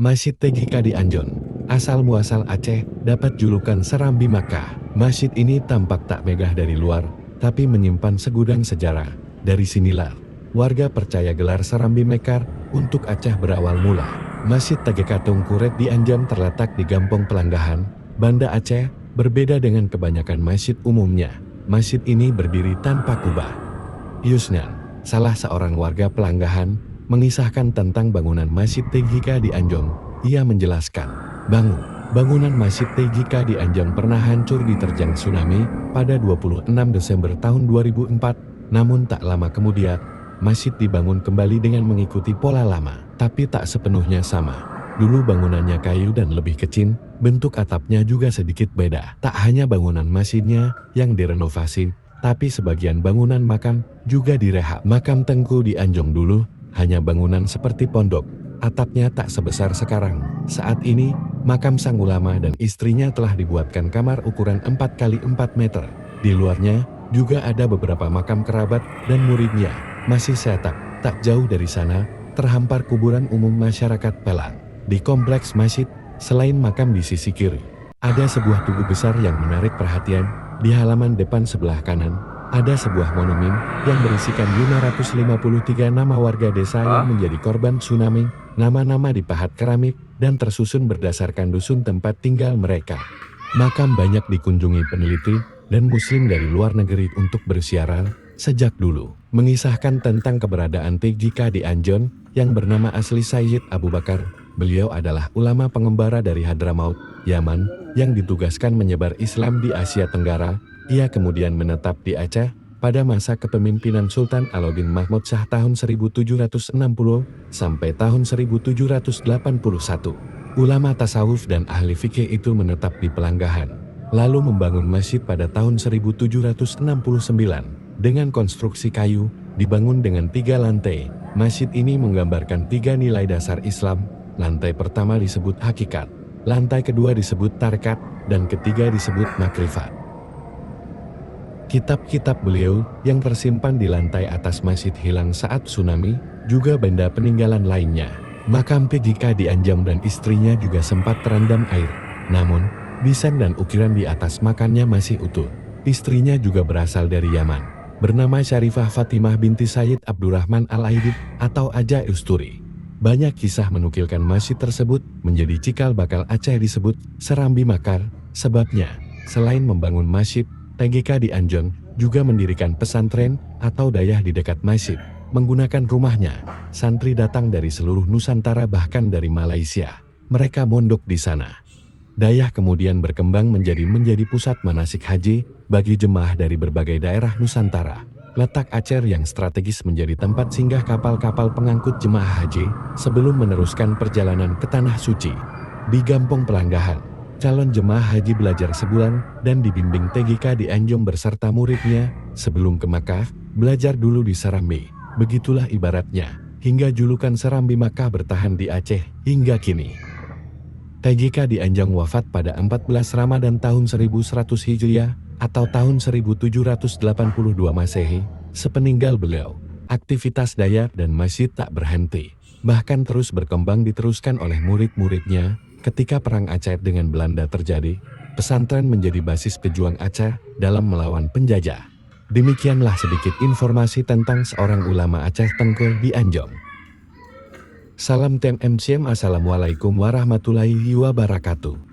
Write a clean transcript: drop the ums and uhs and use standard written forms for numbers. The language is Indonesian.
Masjid TGK di Anjon, asal-muasal Aceh, dapat julukan Serambi Makkah. Masjid ini tampak tak megah dari luar, tapi menyimpan segudang sejarah. Dari sinilah, warga percaya gelar Serambi Mekar untuk Aceh berawal mula. Masjid TGK Tungkuret di Anjon terletak di Gampong Pelanggahan, Banda Aceh, berbeda dengan kebanyakan masjid umumnya. Masjid ini berdiri tanpa kubah. Yusnan, salah seorang warga Pelanggahan, mengisahkan tentang bangunan Masjid TGK di Anjong. Ia menjelaskan, bangunan Masjid TGK di Anjong pernah hancur diterjang tsunami pada 26 Desember tahun 2004. Namun tak lama kemudian, masjid dibangun kembali dengan mengikuti pola lama, tapi tak sepenuhnya sama. Dulu bangunannya kayu dan lebih kecil, bentuk atapnya juga sedikit beda. Tak hanya bangunan masjidnya yang direnovasi, tapi sebagian bangunan makam juga direhab. Makam Tengku di Anjong dulu hanya bangunan seperti pondok, atapnya tak sebesar sekarang. Saat ini, makam sang ulama dan istrinya telah dibuatkan kamar ukuran 4x4 meter. Di luarnya, juga ada beberapa makam kerabat dan muridnya. Masih setak, tak jauh dari sana, terhampar kuburan umum masyarakat Pelang. Di kompleks masjid, selain makam di sisi kiri, ada sebuah tugu besar yang menarik perhatian. Di halaman depan sebelah kanan, ada sebuah monumen yang berisikan 553 nama warga desa yang menjadi korban tsunami. Nama-nama dipahat keramik dan tersusun berdasarkan dusun tempat tinggal mereka. Makam banyak dikunjungi peneliti dan muslim dari luar negeri untuk berziarah sejak dulu. Mengisahkan tentang keberadaan TGK di Anjon yang bernama asli Sayyid Abu Bakar. Beliau adalah ulama pengembara dari Hadramaut, Yaman, yang ditugaskan menyebar Islam di Asia Tenggara. Ia kemudian menetap di Aceh pada masa kepemimpinan Sultan Alauddin Mahmud Shah tahun 1760 sampai tahun 1781. Ulama tasawuf dan ahli fikih itu menetap di Pelanggahan, lalu membangun masjid pada tahun 1769 dengan konstruksi kayu, dibangun dengan 3 lantai. Masjid ini menggambarkan 3 nilai dasar Islam. Lantai pertama disebut hakikat, lantai kedua disebut tarekat, dan ketiga disebut makrifat. Kitab-kitab beliau yang tersimpan di lantai atas masjid hilang saat tsunami, juga benda peninggalan lainnya. Makam TGK di Anjong dan istrinya juga sempat terendam air. Namun, desain dan ukiran di atas makamnya masih utuh. Istrinya juga berasal dari Yaman, bernama Syarifah Fatimah binti Sayyid Abdurrahman Al-Aidid atau Aja Usturi. Banyak kisah menukilkan masjid tersebut menjadi cikal bakal Aceh disebut Serambi Makar. Sebabnya, selain membangun masjid, TGK di Anjon juga mendirikan pesantren atau dayah di dekat masjid. Menggunakan rumahnya, santri datang dari seluruh Nusantara bahkan dari Malaysia. Mereka mondok di sana. Dayah kemudian berkembang menjadi pusat manasik haji bagi jemaah dari berbagai daerah Nusantara. Letak Aceh yang strategis menjadi tempat singgah kapal-kapal pengangkut jemaah haji sebelum meneruskan perjalanan ke Tanah Suci. Di Gampong Pelanggahan, calon jemaah haji belajar sebulan dan dibimbing TGK di Anjong beserta muridnya. Sebelum ke Makkah, belajar dulu di Serambi. Begitulah ibaratnya, hingga julukan Serambi Makkah bertahan di Aceh hingga kini. TGK di Anjong wafat pada 14 Ramadan tahun 1100 Hijriah atau tahun 1782 Masehi. Sepeninggal beliau, aktivitas dayah dan masjid tak berhenti, bahkan terus berkembang diteruskan oleh murid-muridnya. Ketika Perang Aceh dengan Belanda terjadi, pesantren menjadi basis pejuang Aceh dalam melawan penjajah. Demikianlah sedikit informasi tentang seorang ulama Aceh Tengku di Anjong. Salam TMCM. Assalamualaikum warahmatullahi wabarakatuh.